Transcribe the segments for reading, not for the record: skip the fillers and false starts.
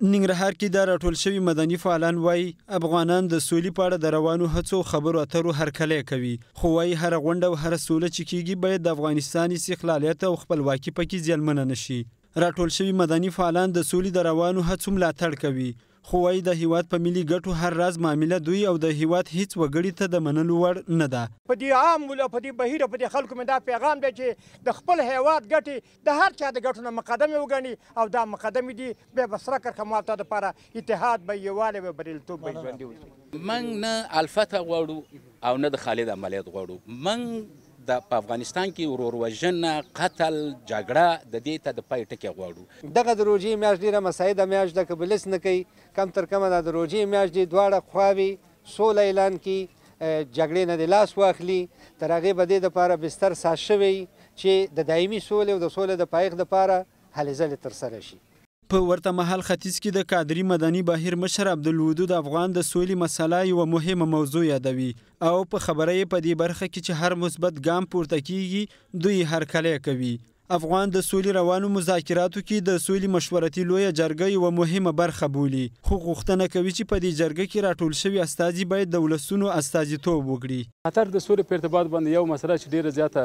ننګرهار کې د راټول شوي مدني فعالان وایي افغانان د سولې په اړه د روانو هڅو خبرو اترو هرکلی کوي، خو وایي هره غونډه او هره سوله چې کیږي باید د افغانستان استقلالیت او خپلواکي پکې زیانمنه نشي. راټول شوي مدني فعالان د سولې د روانو هڅو ملاتړ کوي، خو وایي د هیواد په ملي ګټو هر راز معامله دوی او د هیواد هیڅ وګړي ته د منلو وړ نه ده. په دې عام او په دې بهیر په دې خلکو مې دا پیغام دی چې د خپل هیواد ګټې د هر چا د ګټو نه مقدمې وګڼي او دا مقدمې دي بیا به سره کرښه مالته دپاره اتحاد به یووالی به بریالیتوب به ژوندي اوسي. موږ نه الفته غواړو او نه د خالد عملیات غواړو. موږ په افغانستان کې ورور قتل جګړه د دې ته د پای ټکی غواړو. دغه د روژې میاشت ډېره مساعده میاشت ده، که بلس نه کوي کم تر کمه دا د روژې میاشت دي، دواړه خواوې سوله اعلان کړي، جګړې نه د لاس واخلي، تر هغې به دې دپاره بستر ساز شوی چې د دایمي سولې او د سولې د پایښت دپاره هلې ځلې ترسره شي. په ورته مهال ختیځ کې د کادري مدني بهیر مشر عبدالودود افغان د سولې مسله یوه مهمه موضوع یادوي او په خبره یې په دې برخه کې چې هر مثبت ګام پورته کیږي دوی هرکلی کوي. افغان د سولې روانو مذاکراتو کې د سولې مشورتي لویه جرګه یوه مهمه برخه بولي، خو غوښتنه کوي چې په دې جرګه کې راټول شوي استازي باید د ولسونو استازیتوب وکړي. خطر د سولې په ارتباط باندې یو مسله چې ډېره زیاته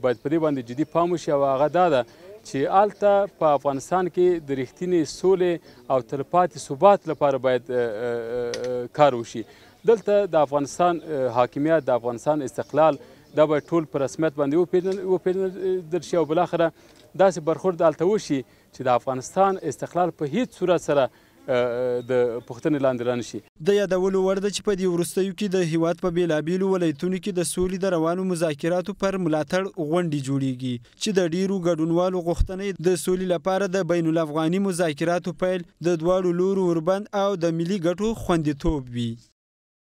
باید په دې باندې جدي پام وشي او هغه دا ده چې هلته په افغانستان کې د رښتینې سولې او تلپاتې ثبات لپاره باید کار وشي. دلته د افغانستان حاکمیت، د افغانستان استقلال دا باید ټول په رسمیت باندې وپېژندل شي او بالاخره داسې برخورد هلته وشي چې د افغانستان استقلال په هیڅ صورت سره د پوښتنې لاندې رانشي. د یادولو وړ ده چې په دې وروستیو کې د هیواد په بېلابېلو ولایتونو کې د سولې د روانو مذاکراتو پر ملاتړ غونډې جوړیږي چې د ډیرو ګډونوالو غوښتنې د سولې لپاره د بین الافغاني مذاکراتو پیل، د دواړو لورو وربند او د ملي ګټو خوندیتوب وي.